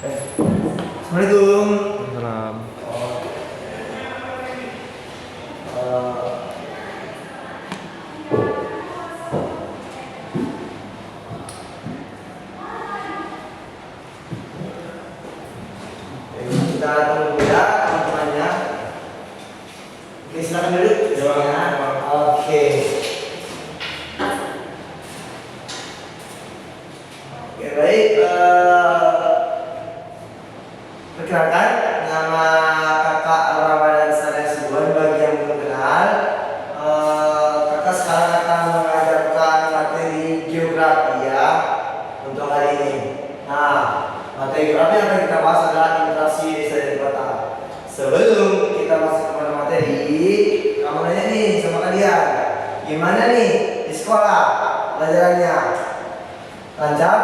Assalamualaikum. Salam. Kita tunggu ya teman-temannya. Oke, silakan duduk. Ya. Oke. Oke, baik. Perkenalkan, nama kakak Ramadan Saleh Sibuan. Bagi yang belum kenal, kakak sekarang akan mengajarkan materi geografi ya untuk hari ini. Nah, materi geografi yang akan kita bahas adalah interaksi desa dan kota. Sebelum kita masuk kepada materi, kamu nanya nih sama kalian, gimana nih di sekolah pelajarannya? Lancar?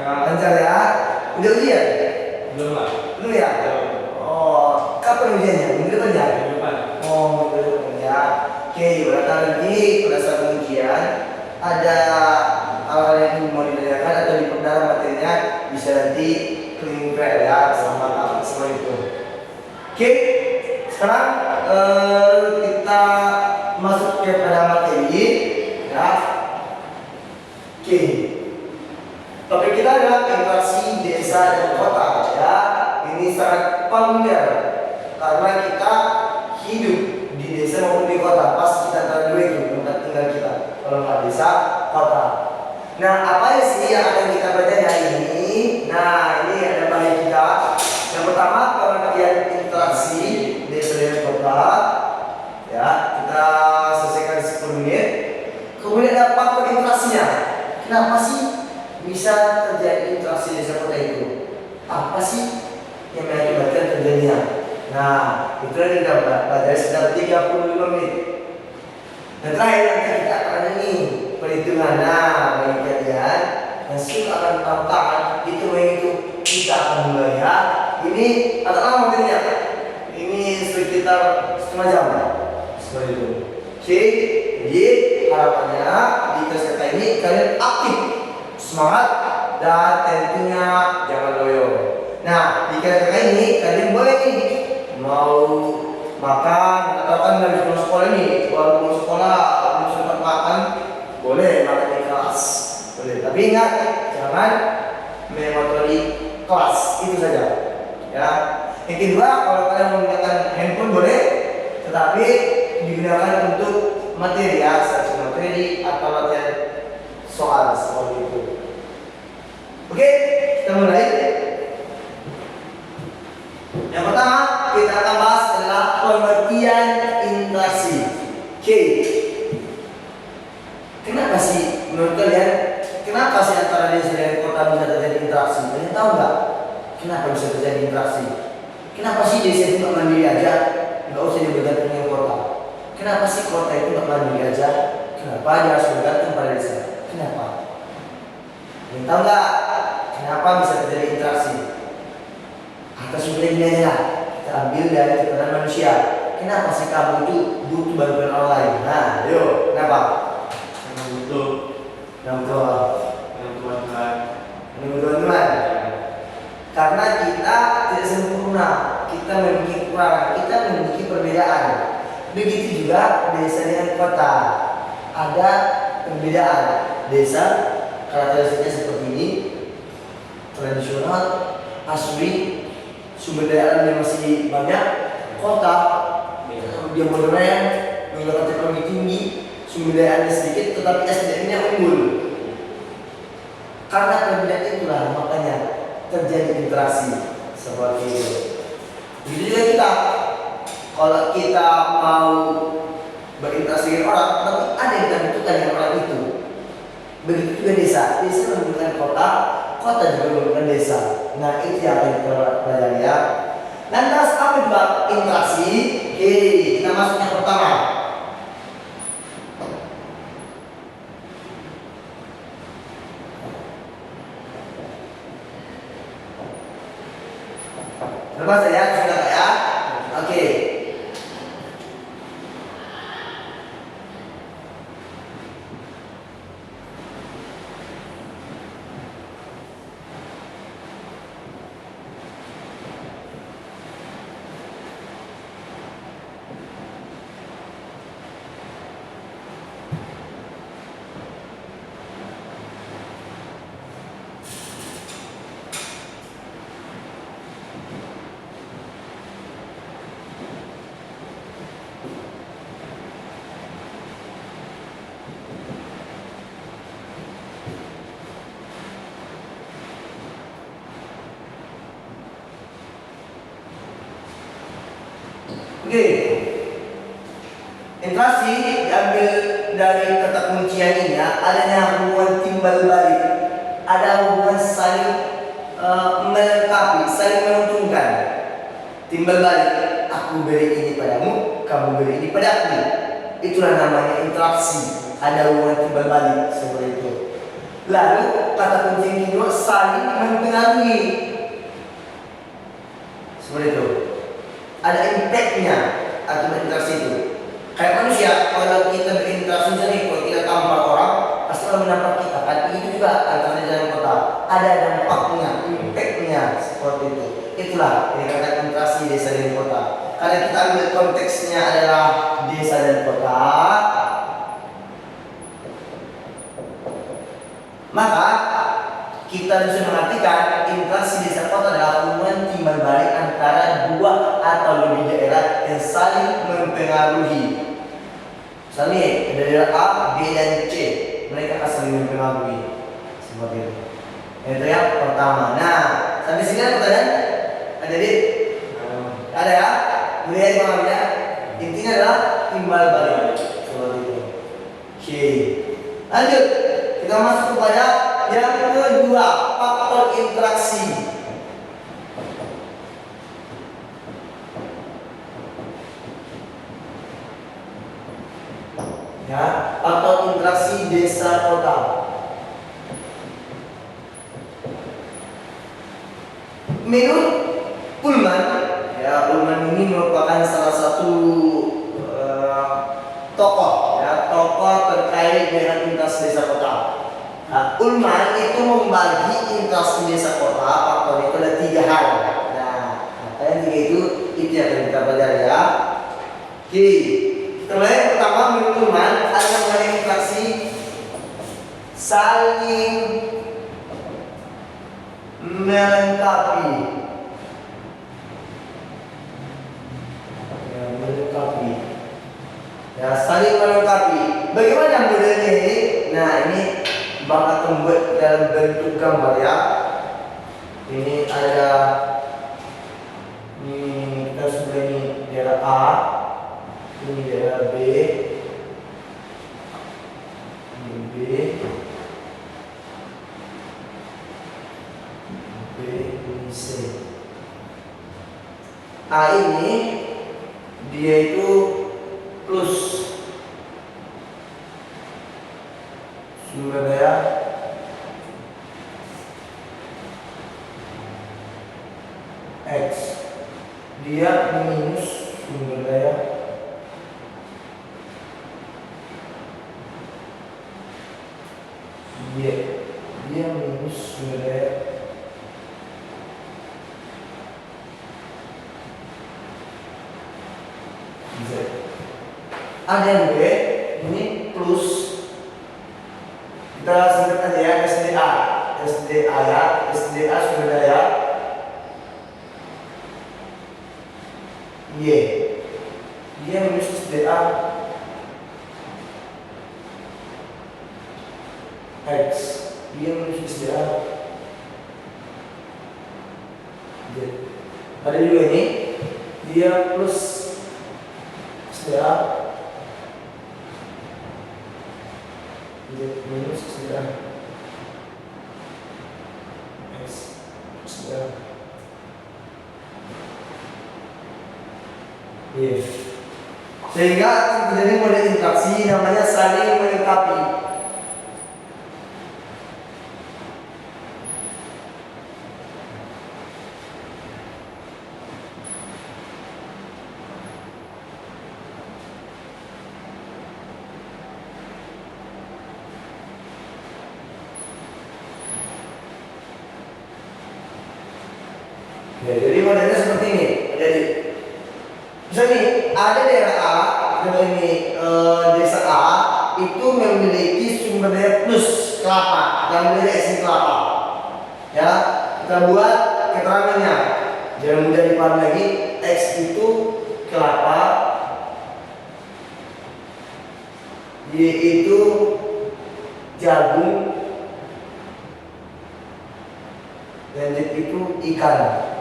Lancar ya? Udah ujian? Belum lah. Belum ya? Oh, kapan ujiannya? Minggu depan ya? Minggu depan. Oh, minggu depan ya. Oke, berarti nanti pada saat ujian ada hal-hal yang mau ditanyakan atau diperdalam materinya, bisa nanti clean ya sama semua itu. Oke, sekarang kita masuk kepada materi ya. Oke, topik kita adalah interaksi desa dan kota ya. Ini sangat familiar karena kita hidup di desa maupun di kota. Pas kita antara dua itu tempat tinggal kita. Kalau nggak desa, kota. Nah, apa sih yang akan kita baca hari ini? Nah, ini ada bahan kita. Yang pertama, pengertian interaksi desa dan kota. Ya, kita selesaikan 10 menit. Kemudian ada faktor interaksinya. Kenapa sih bisa terjadi interaksi desa kota itu? Apa sih yang mengakibatkan terjadinya? Nah, itu yang kita pelajari sekitar 35 menit. Dan terakhir nanti kita akan ada nih perhitungan. Nah, bagi kalian yang suka akan tantangan itu kita akan mulai ya. Ini agak lama materinya. Ini sekitar setengah jam. Seperti itu. Oke, jadi harapannya di kelas kata ini kalian aktif, semangat, dan tentunya jangan loyo. Nah, di kelas kata ini kalian boleh nih mau makan, katakan dari sebelum sekolah ini, baru mau sekolah, belum sempat makan, boleh makan di kelas, boleh. Tapi ingat, jangan mengotori kelas, itu saja. Ya. Yang kedua, kalau kalian menggunakan handphone boleh, tetapi digunakan untuk materi ya, search materi atau latihan soal seperti itu. Oke, kita mulai. Yang pertama kita akan bahas adalah pengertian interaksi. Oke, kenapa sih menurut kalian? Kenapa sih antara desa dan kota bisa terjadi interaksi? Kalian tahu nggak? Kenapa bisa terjadi interaksi? Kenapa sih desa itu nggak mandiri aja? Nggak usah bergantung dengan kota. Kenapa sih kota itu nggak mandiri aja? Kenapa dia harus bergantung pada desa? Kenapa? Kalian tahu nggak? Kenapa bisa terjadi interaksi? Atau sudah gini aja lah, kita ambil dari keterangan manusia. Kenapa sih kamu itu butuh bantuan orang lain? Nah, yuk, kenapa? Karena butuh bantuan Tuhan. Karena kita tidak sempurna, kita memiliki kekurangan, kita memiliki perbedaan. Begitu juga desa dengan kota, ada perbedaan. Desa karakteristiknya seperti ini, tradisional, asli, sumber daya alamnya masih banyak. Kota dia modern, menggunakan teknologi tinggi, sumber daya alamnya sedikit, tetapi SDM-nya unggul. Karena perbedaan itulah makanya terjadi interaksi seperti itu. Begitu juga kita, kalau kita mau berinteraksi dengan orang, tapi ada yang kita butuhkan dengan orang itu. Begitu juga desa membutuhkan kota, kota juga membutuhkan desa. Nah, itu yang akan kita pelajari ya. Lantas apa juga interaksi? Oke, kita masuk yang pertama. Lepas ya, sudah ya. Oke. Oke. Interaksi diambil dari kata kuncian ini ya, adanya hubungan timbal balik, ada hubungan saling melengkapi, saling menguntungkan. Timbal balik, aku beri ini padamu, kamu beri ini padaku. Itulah namanya interaksi. Ada hubungan timbal balik seperti itu. Lalu kata kunci yang kedua saling mempengaruhi. Seperti itu. Ada impactnya akibat interaksi itu. Kayak manusia, kalau kita berinteraksi misalnya, kalau kita tampar orang, pasti orang menampak kita. Kan itu juga antara jalan kota. Ada dampaknya, impactnya seperti itu. Itulah yang dikatakan interaksi desa dan kota. Karena kita ambil konteksnya adalah desa dan kota, maka kita bisa mengartikan interaksi desa kota adalah hubungan timbal balik antara dua atau lebih daerah yang saling mempengaruhi. Misalnya daerah A, B, dan C, mereka akan saling mempengaruhi. Seperti itu. Itu yang pertama. Nah, sampai sini ada pertanyaan? Ada di? Ada ya? Melihat pemahamnya. Intinya adalah timbal balik. Seperti itu. Oke. Lanjut. Kita masuk kepada yang kedua, faktor interaksi. Ya, faktor interaksi desa kota. Menurut Pullman, ya Pullman ini merupakan salah satu tokoh, ya tokoh terkait dengan interaksi desa kota. Nah, Ullman itu membagi interaksi desa kota faktor itu ada 3 hal. Nah, yang 3 itu yang akan kita pelajari ya. Oke, kita mulai. Pertama, menurut Ullman ada namanya interaksi saling melengkapi. Ya, melengkapi. Ya, saling melengkapi. Bagaimana modelnya ini? Nah, ini bakal membuat dalam bentuk gambar ya. Ini ada kita sudah ini daerah A, ini daerah B, ini B, ini C. A ini dia itu plus sumber daya X, dia minus sumber daya Y, dia minus sumber daya Z. Ada yang B, ini plus. Kita singkat aja ya, SDA. SDA ya, SDA sumber daya Y. Dia minus SDA X. Dia minus SDA Z. Ada juga ini, dia plus SDA Z minus SDA X SDA Y. Sehingga terjadi model interaksi namanya saling melengkapi. Ya, jadi modelnya seperti ini. Jadi misalnya ada daerah A, ini desa A itu memiliki sumber daya plus kelapa, yang memiliki isi kelapa. Ya, kita buat keterangannya. Jangan mudah dipahami lagi. X itu kelapa, Y itu jagung, dan Z itu ikan.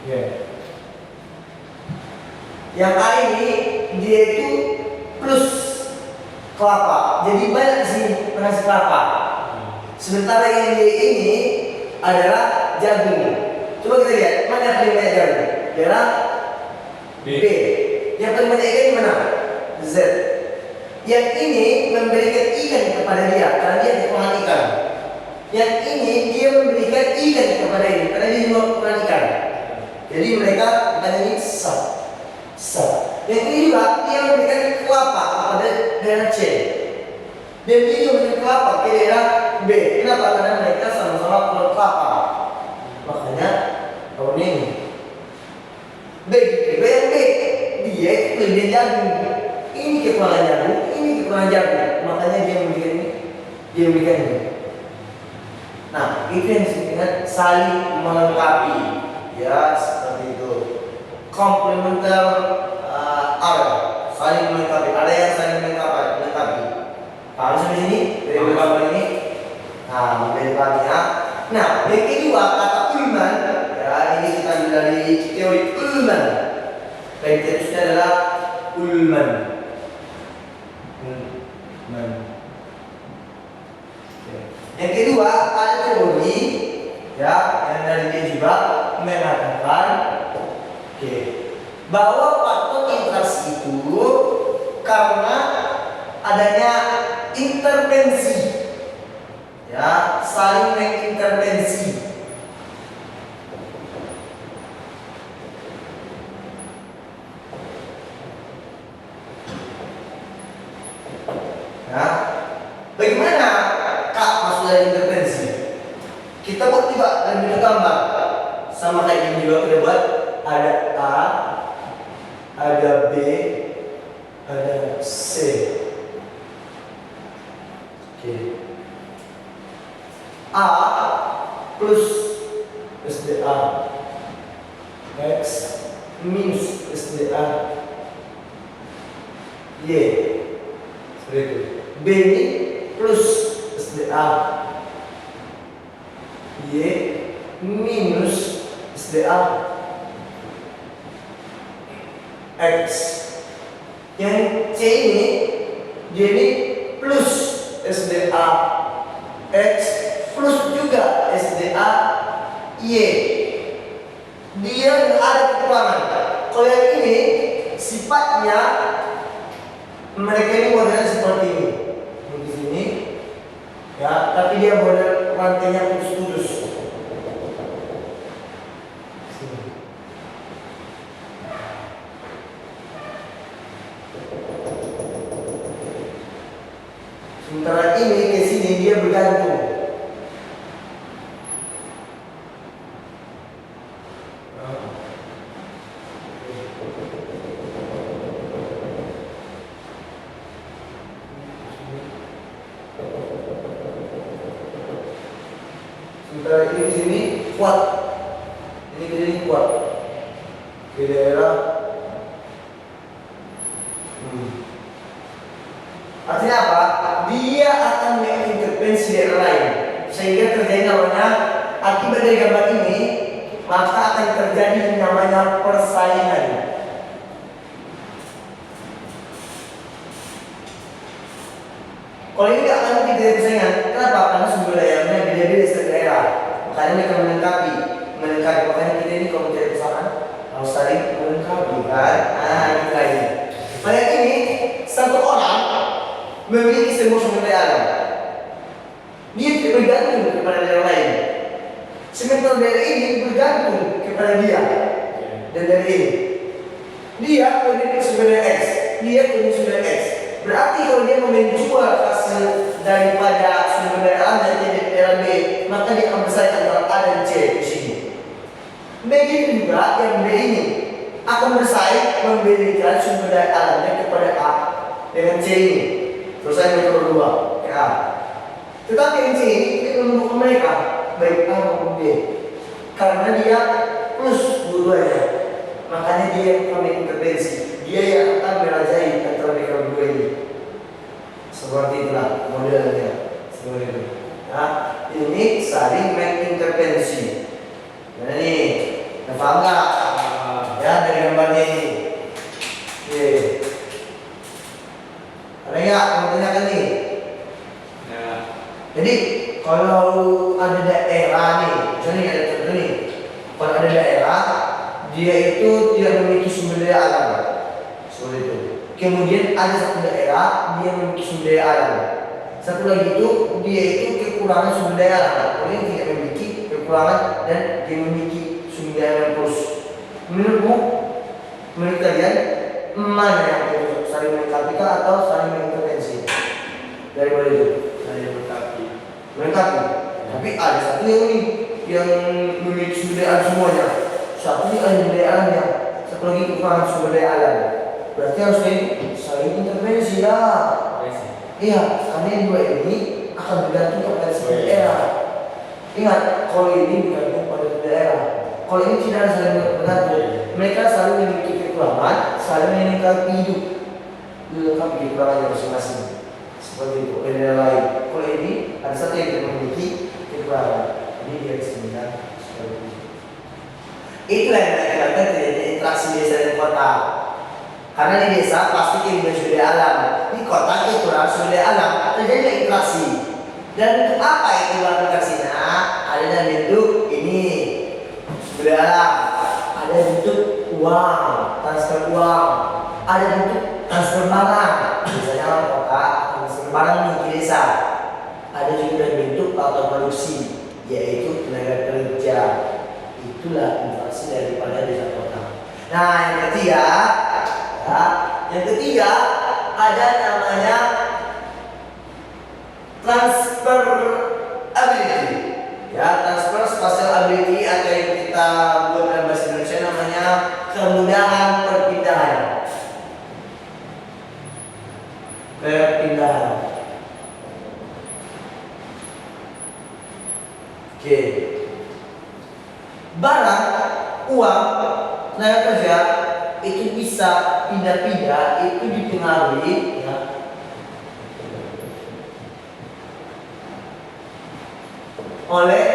Ya. Yang A ini dia itu plus kelapa. Jadi banyak di sini menghasilkan kelapa. Sementara yang D ini adalah jagung. Coba kita lihat mana yang paling banyak jagung. Adalah B. B. Yang paling banyak ikan di mana? Z. Yang ini memberikan ikan kepada dia karena dia kekurangan ikan. Yang ini dia memberikan ikan kepada ini karena dia juga kekurangan ikan. Jadi mereka bukan ini sat. Yang ini juga dia memberikan kelapa kepada daerah C. Dan dia juga memberikan kelapa ke daerah B. Kenapa? Karena mereka sama-sama punya kelapa. Makanya tahun ini begitu yang B dia lebih jagung. Ini kekurangan jagung, ini kekurangan jagung. Makanya dia memberikan ini, dia memberikan ini. Nah, itu yang disebutkan saling melengkapi. Ya, seperti itu. Komplementer saling melengkapi. Ada yang saling melengkapi. Paham sampai sini? Dari beberapa ini. Nah, beberapanya. Nah, yang kedua kata Ullman. Ya, ini kita ambil dari teori Ullman. Kriterisnya adalah Ullman. Yang kedua ada teori ya yang dari dia juga mengatakan bahwa faktor interaksi itu karena adanya intervensi ya saling mengintervensi. Nah, bagaimana Kak maksud dari intervensi? Kita buat juga lebih gambar sama kayak yang juga kita buat. Ada A, ada B, ada C. A plus SDA X minus SDA Y. Seperti itu. B ini plus SDA Y minus SDA X. Yang C ini dia ini plus SDA X plus juga SDA Y. Dia nggak ada kekurangan. Kalau yang ini sifatnya mereka ini modelnya seperti ini. Di sini ya, tapi dia model rantainya putus-putus. Sementara ini ke sini dia bergantung. Sementara ini di sini kuat. Ini ke sini kuat. Di daerah artinya apa? Dia akan mengintervensi daerah lain sehingga terjadi namanya akibat dari gambar ini, maka akan terjadi namanya persaingan. Kalau ini nggak akan terjadi persaingan, kenapa? Karena sumber dayanya beda-beda setiap daerah, makanya mereka melengkapi. Makanya kita ini kalau mencari pasangan harus saling melengkapi, kan? Nah, ini lagi. Kayak ini satu orang memiliki semua sumber daya alam. Dia tidak bergantung kepada daerah lain. Sementara daerah ini bergantung kepada dia dan daerah ini. Dia memiliki sumber daya X, dia memiliki sumber daya X. Berarti kalau dia mau menjual hasil daripada sumber daya alam dari daerah B, maka dia akan bersaing antara A dan C di sini. Begitu juga yang B ini akan bersaing memberikan sumber daya alamnya kepada A dengan C ini. Terus saya berdua ke A. Tetapi yang C ini menemukan mereka baik A maupun B karena dia plus dua-duanya. Makanya dia yang kami intervensi. Dia yang akan merajai antara mereka berdua ini. Seperti itulah modelnya. Seperti itu. Nah, ini saling mengintervensi. Nah ini, paham nggak? Ya dari gambarnya ini. Oke. Ada nggak yang mau tanyakan nih? Ya. Jadi kalau ada daerah nih, misalnya ada contoh nih, kalau ada daerah dia itu tidak memiliki sumber daya alam, seperti itu. Kemudian ada satu daerah dia memiliki sumber daya alam. Satu lagi itu dia itu kekurangan sumber daya alam, kemudian tidak memiliki kekurangan dan dia memiliki sumber daya alam terus. Menurut kalian mana yang lebih saling melengkapi atau saling mengintervensi? Dari mana itu? Saya melengkapi. Melengkapi. Tapi ada satu yang ini yang memiliki sumber daya alam semuanya. Satu ini ada sumber daya alamnya, satu lagi kekurangan sumber daya alam. Berarti harus saling intervensi ya. Iya, karena yang dua ini akan bergantung kepada satu daerah. Ingat, kalau ini bergantung pada daerah. Kalau ini tidak saling bergantung. Mereka selalu memiliki kekurangan, saling melengkapi hidup, melengkapi kekurangannya masing-masing. Seperti itu. Daerah lain. Kalau ini ada satu yang tidak memiliki kekurangan. Ini dia disebutkan seperti itu. Itulah yang kita katakan terjadi interaksi desa dan kota. Karena di desa pasti kehidupan sumber daya alam, di kota kekurangan sumber daya alam, terjadi interaksi. Dan untuk apa itu interaksinya? Ada dalam bentuk ini sumber daya alam, ada bentuk uang, transfer uang, ada bentuk transfer barang. Misalnya orang kota transfer barang nih ke desa. Ada juga dalam bentuk auto produksi, yaitu tenaga kerja. Itulah interaksi daripada desa kota. Nah, yang ketiga ada namanya transfer ability. Ya, transfer spatial ability atau yang kita buat dalam bahasa Indonesia namanya kemudahan perpindahan. Perpindahan. Oke. Barang, uang, tenaga kerja itu bisa pindah-pindah, itu dipengaruhi ya, oleh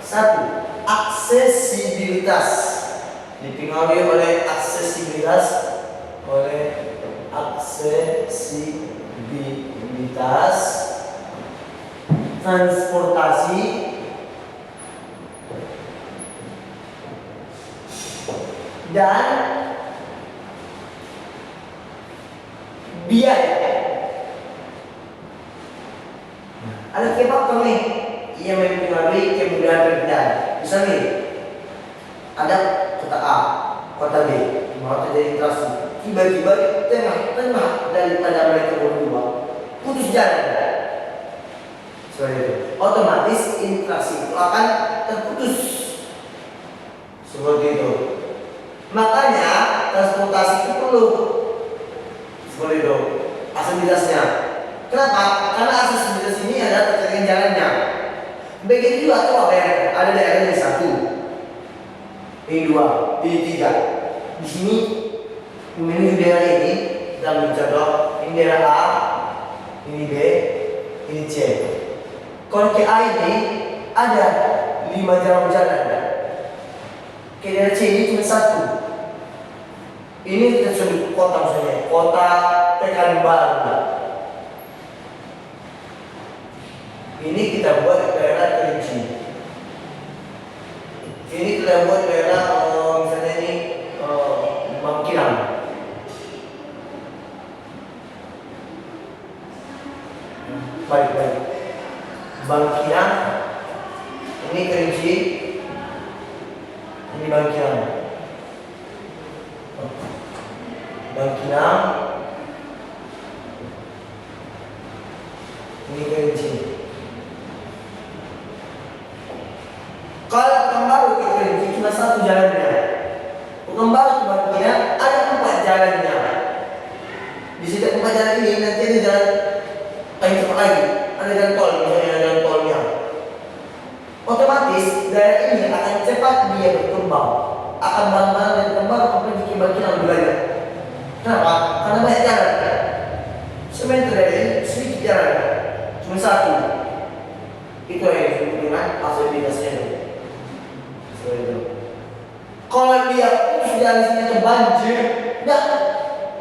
satu, aksesibilitas. Dipengaruhi oleh aksesibilitas, transportasi, dan biaya. Ada tiga faktor nih yang mempengaruhi kemudahan perpindahan. Misalnya ada kota A, kota B, mau terjadi interaksi. Tiba-tiba di tengah-tengah daripada mereka berdua putus jalan. Seperti itu. Otomatis interaksi itu akan terputus. Seperti itu. Makanya transportasi itu perlu. Seperti itu. Aksesibilitasnya. Kenapa? Karena aksesibilitas ini ada terkait jalannya. Begitu juga tuh apa yang ada daerah ini satu, ini dua, ini tiga. Di sini menuju daerah ini dalam contoh ini daerah A, ini B, ini C. Kalau ke A ini ada 5 jalan. Ke daerah C ini cuma satu. Ini kita sebut kota misalnya, kota Pekanbaru. Ini kita buat daerah Kerinci. Ini kita buat daerah misalnya ini Bangkinang. Baik. Bangkinang. Ini Kerinci. Ini Bangkinang. Bangkinang. Ini Kerinci. Kalau Pekanbaru ke Kerinci cuma satu jalannya. Pekanbaru ke Bangkinang ada 4 jalannya. Di setiap 4 jalan ini nanti ada jalan cepat lagi. Ada jalan tol, misalnya ada jalan tolnya. Otomatis daerah ini akan cepat dia berkembang. Akan barang-barang dan berkembang pergi ke Bangkinang lebih banyak. Kenapa? Karena banyak jalan. Sebenarnya daerah ini sedikit jalan, cuma satu. Itu yang disebut dengan aksesibilitasnya. Kalau dia sudah isinya banjir,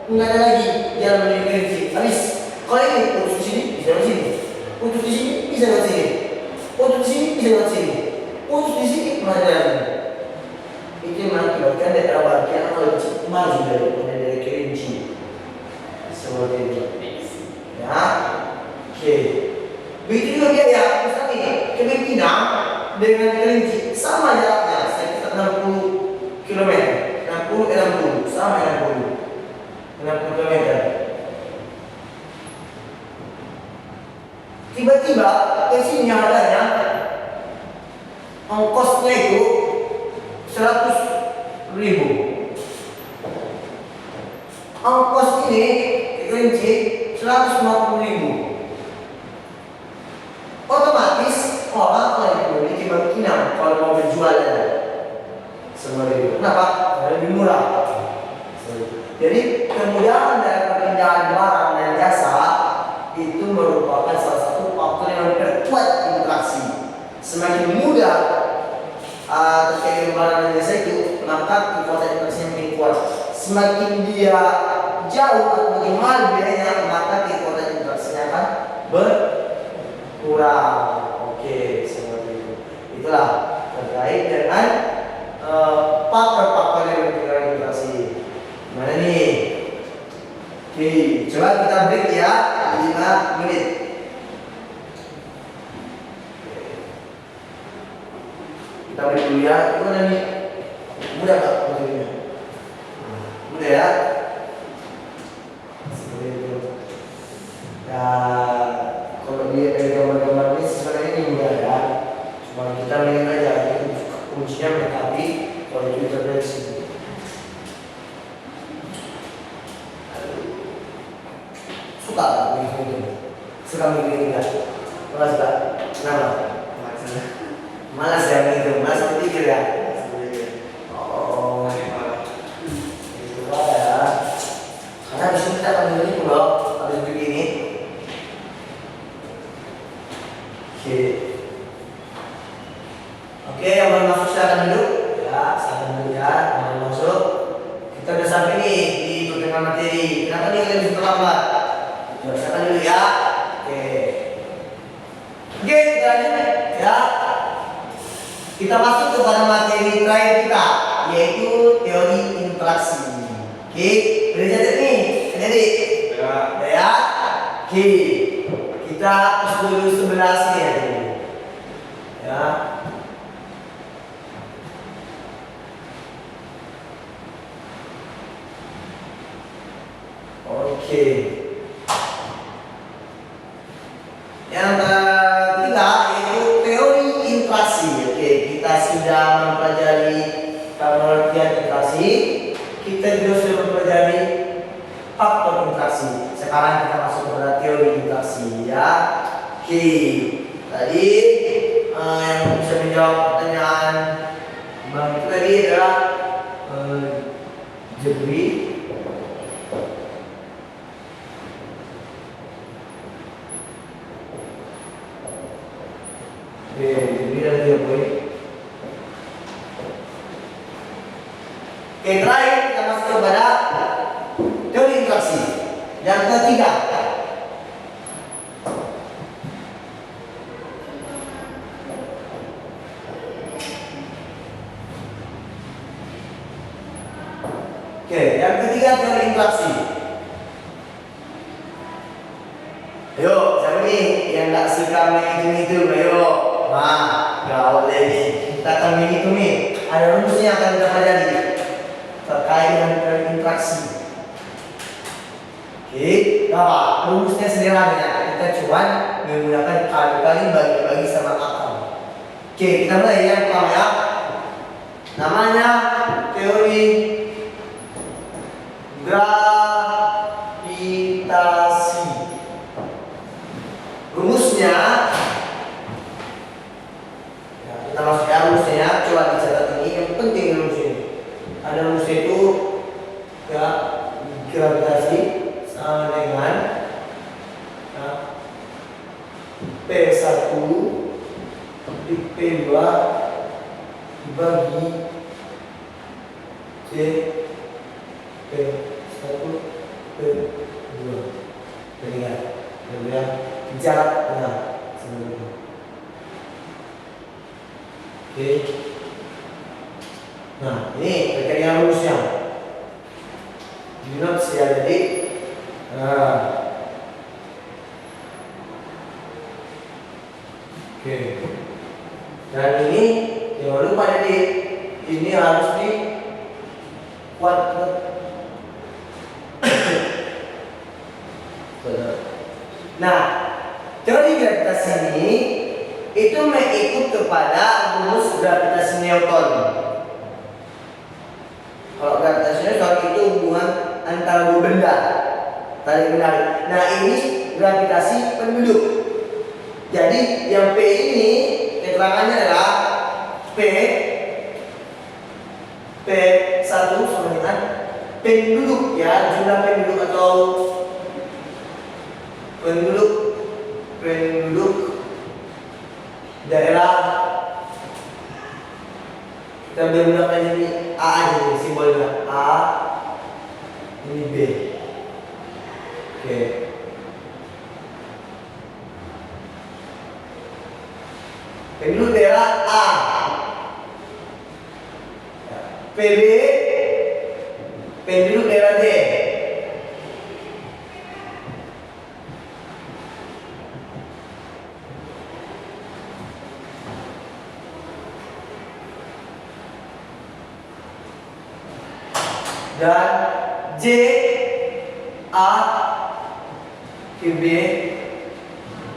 nggak ada lagi jalan menuju kelinci. Habis. Kalau ini putus di sini bisa lewat sini, putus di sini bisa lewat sini, putus di sini bisa lewat sini, putus di sini mana jalan? Itu yang mengakibatkan daerah bagian akan lebih cepat maju dari kelinci. Seperti itu. Ya, oke. Begitu juga biaya. Misalnya nih, kepemimpinan dengan kelinci sama jaraknya, sekitar 60 km, 60 sama 60 km. Tiba-tiba ke sini adanya ongkosnya itu 100.000. Ongkos ini kelinci 150.000. Otomatis orang yang memiliki kemungkinan kalau mau berjualan seperti itu. Kenapa? Karena lebih murah. Jadi kemudahan dari perpindahan barang dan jasa itu merupakan salah satu faktor yang memperkuat interaksi. Semakin mudah terkait barang dan jasa itu, maka kekuatan interaksi makin kuat. Semakin dia jauh atau makin mahal biayanya, maka kekuatan interaksinya akan berkurang. Oke, seperti itu. Itulah terkait dengan faktor-faktor yang mempengaruhi interaksi. Gimana nih? Oke, coba kita break ya 5 menit. Kita break dulu ya. Gimana nih? Mudah gak materinya? Mudah ya? Seperti itu. Ya, kalau di gambar-gambar ini sebenarnya ini mudah ya. Cuma kita lihat aja, itu kuncinya melengkapi kalau kita dari sini. Suka begini enggak? Malas enggak? Kenapa? Malas ya begitu, malas berpikir ya? Oh, itu ya. Karena habis ini kita akan begini loh, habis begini. Oke, yang baru masuk silakan duduk. Ya, silakan duduk ya, yang baru masuk. Kita udah sampai nih di pertemuan materi. Kenapa nih kalian bisa terlambat? Silakan dulu ya. Oke. Oke, kita lanjut ya. Kita masuk kepada materi terakhir kita, yaitu teori interaksi. Oke, udah catat nih, jadi ya. Oke, kita hapus dulu 11 nih ya. Oke. Yang ketiga yaitu teori interaksi. Oke, kita sudah mempelajari pengertian interaksi. Kita juga sudah mempelajari faktor interaksi. Sekarang kita masuk kepada teori interaksi ya. Oke. Tadi yang bisa menjawab pertanyaan Bang itu tadi adalah Jebri. Jadi ada 3 poin. Oke, terakhir kita masuk kepada teori interaksi. Yang ketiga, teori interaksi. Ayo, siapa nih yang nggak suka menghitung-hitung? Ayo. Nah, gawat lagi. Kita akan menghitung nih. Ada rumusnya yang akan kita pelajari terkait dengan teori interaksi. Oke, apa? Rumusnya sederhana. Kita cuma menggunakan kali-kali bagi-bagi sama akal. Oke, kita mulai yang pertama ya. Namanya teori gravitasi. Rumusnya ya, kita masuk ya rumusnya, coba dicatat ini yang penting rumusnya. Ada rumusnya itu ya, gravitasi sama dengan ya, P1 di P2 dibagi C P1 kedua. Ketiga. Kedua. Jarak tengah. Sebenarnya. Oke. Nah, ini terkait dengan rumusnya. Di notes ya, jadi oke. Dan ini jangan lupa jadi ini harus kuat. Nah, teori gravitasi ini itu mengikut kepada rumus gravitasi Newton. Kalau gravitasi Newton itu hubungan antara dua benda tarik menarik. Nah, ini gravitasi penduduk. Jadi yang P ini keterangannya adalah P1 sama dengan penduduk ya, jumlah penduduk atau penduduk daerah. Kita menggunakan ini A aja nih, simbolnya A, ini B. Oke. Penduduk daerah A. PB penduduk daerah D. Dan J A ke B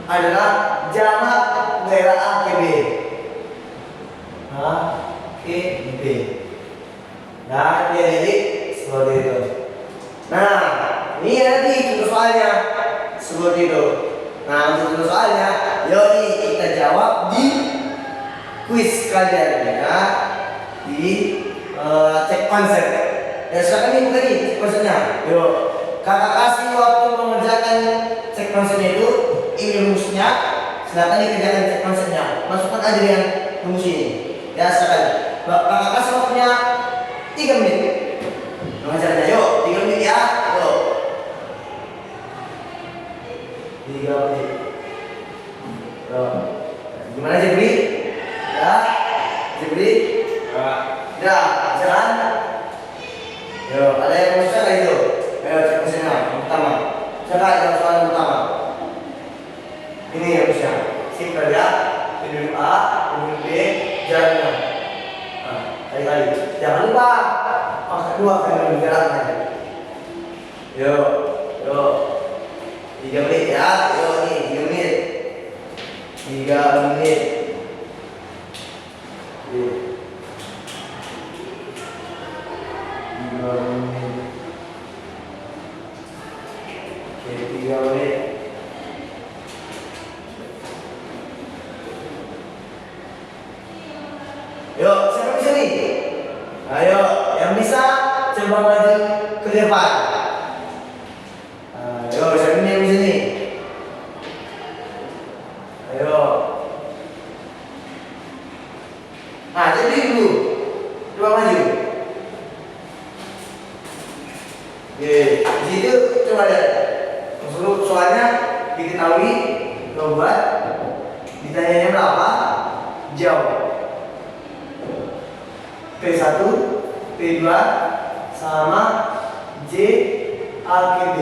adalah jarak daerah A ke B. A ke B. Nah, dia jadi seperti itu. Nah, ini nanti contoh soalnya seperti itu. Nah, untuk contoh soalnya, yuk kita jawab di kuis kalian ya, di cek konsep. Ya sekarang ini bukan nih cek konsepnya. Yuk, kakak kasih waktu mengerjakan cek konsepnya itu, ini rumusnya. Silakan dikerjakan cek konsepnya. Masukkan aja yang rumus ini. Ya sekarang, kakak kasih waktunya 3 menit. Mengajarnya, yuk 3 menit ya. Yuk 3 menit. Yuk. Gimana Jebri? Ya, Jebri? Ya, jalan. Yuk, ada yang mau cek itu? Ayo cek mesinnya yang pertama. Cek yang soal yang pertama. Ini yang rumusnya. Simpel ya. Penduduk A, penduduk B, jalannya. Nah, kali-kali. Jangan lupa angka 2 kan bergeraknya. Yuk, yuk. 3 menit ya. Yuk nih, 3 menit. 3 menit. Yuk. 3 menit. Oke, 3 menit. Yuk, siapa bisa nih? Ayo, yang bisa coba maju ke depan. Ayo, siapa yang bisa nih? Ayo. Jadi dulu, coba maju. Oke, di situ coba lihat. Maksud soalnya diketahui, lo buat. Ditanyanya berapa? Jauh. P1, P2 sama J A ke B.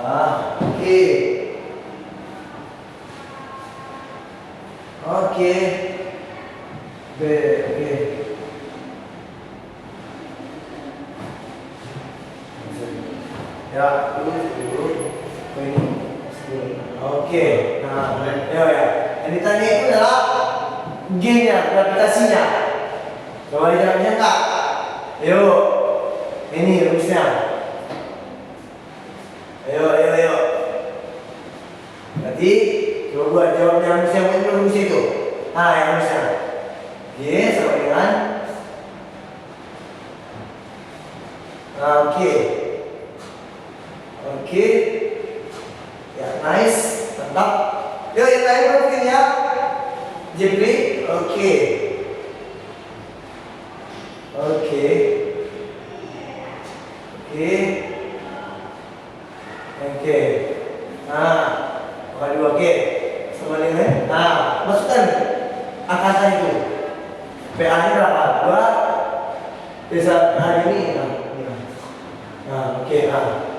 Oke. Oke. B, oke. Ya, dulu ini. Oke, nah, ya. Yang ditanya itu adalah G-nya, gravitasinya. Coba dijawabnya kak. Yuk, ini rumusnya. Ayo. Berarti coba buat jawabnya rumusnya, ini rumus itu. Nah, yang rumusnya. G sama dengan. Nah, oke. Ya, nice, mantap. Yuk, yang lain mungkin ya. Jepri. oke. Oke. Oke. Oke. Nah, bukan dua oke. Sama dengan. Nah, masukkan angkatan itu. PA-nya berapa? 2 bisa hari ini. Nah, oke. Nah.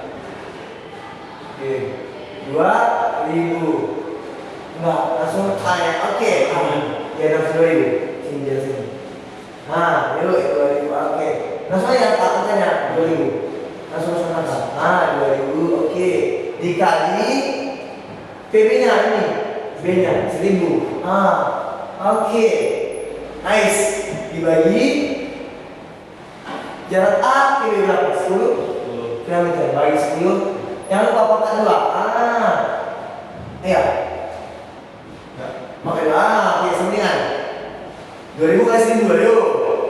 Oke. 2.000. Enggak, langsung tanya. Oke. Ya, langsung 2.000. Sini dia sini. Nah, yuk 2.000. Oke. Langsung aja angkanya 2.000. Langsung angkat. Nah, 2.000. Oke. Dikali PB-nya ini. B-nya 1.000. Ah, oke. Nice. Dibagi jarak A PB berapa? 10 km. Bagi 10. Jangan lupa pangkat 2. Iya. Pakai oke, sambungan. 2.000 kali 1.000, yuk.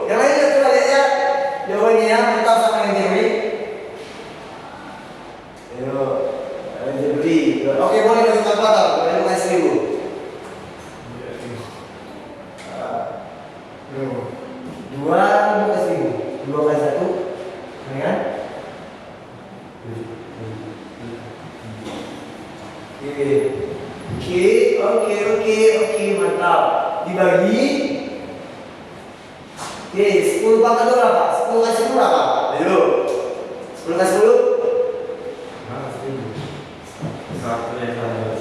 Yang lainnya coba lihat ya. Jawabannya ya, kita sama yang jadi. Ayo, yang jadi. Oke, boleh bagi kalkulator. 2.000 kali 1.000. 2.000 kali 1.000. 2 kali 1. Ini kan? Oke, mantap. Dibagi. Oke, 10 pangkat berapa? 10 kali 10 berapa? Ayo. 10 kali 10. Nah, 1.000. 1 ya, 1.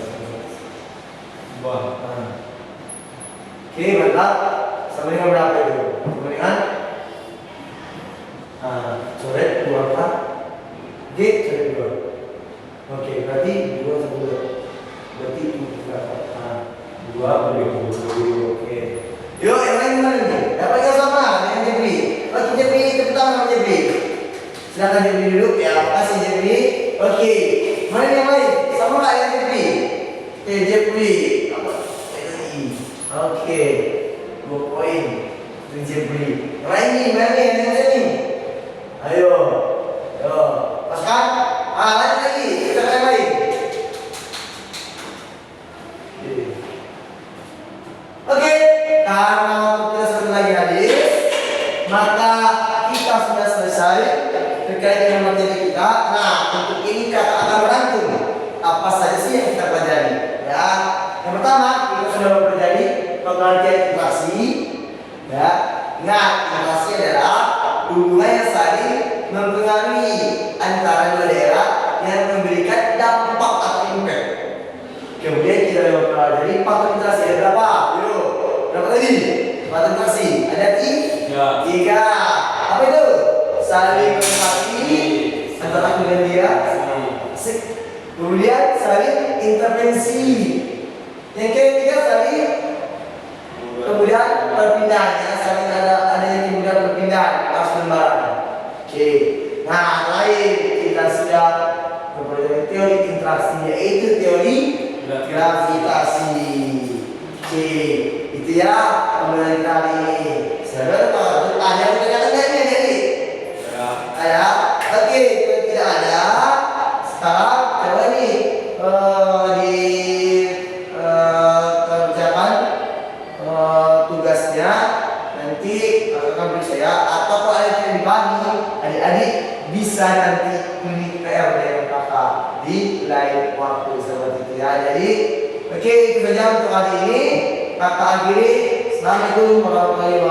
Buat. Oke, mantap. Sama dengan berapa itu? Sama dengan coret 2 angka. G coret 2. Oke, berarti 2 1 2. Berarti itu berapa? 2 oke. Yuk, yang lain gimana nih? Dapatnya sama dengan Jepri. Oke, Jepri, tepuk tangan sama Jepri. Silakan Jepri duduk ya. Makasih Jepri. Oke. Mana yang lain? Sama nggak yang Jepri? Oke, Jepri. Oke. 2 poin. Itu Jepri. Yang lain nih, mana nih? Yang lain nih? Ayo. Yo. Paskan? Lanjut lagi. Kita yang lain. Oke, karena waktu kita satu lagi habis, maka kita sudah selesai terkait dengan materi kita. Nah, untuk ini kita akan merangkum apa saja sih yang kita pelajari. Ya, yang pertama kita sudah mempelajari pengertian interaksi. Ya, ingat interaksi adalah hubungan yang saling mempengaruhi antara dua daerah yang memberikan dampak atau impact. Kemudian kita mempelajari faktor interaksi ada berapa? Berapa tadi? Faktor interaksi ada 3. Apa itu? Saling melengkapi antara aku dan dia. Kemudian saling intervensi. Yang ketiga saling kemudian perpindahannya, saling ada yang kemudian perpindahan harus lembaran. Oke. Nah, lain kita sudah mempelajari teori interaksi, yaitu teori gravitasi. Oke, itu ya pembelajaran kali ini. Saudara, kalau ada yang bertanya enggak jadi? Ada. Oke, kalau tidak ada, sekarang coba nih kerjakan tugasnya. Nanti akan beri saya, atau kalau ada yang dipahami, adik-adik bisa nanti kulik PR dengan kakak di lain waktu seperti itu ya. Jadi oke, itu saja untuk hari ini. Kakak akhiri. Assalamualaikum warahmatullahi wabarakatuh.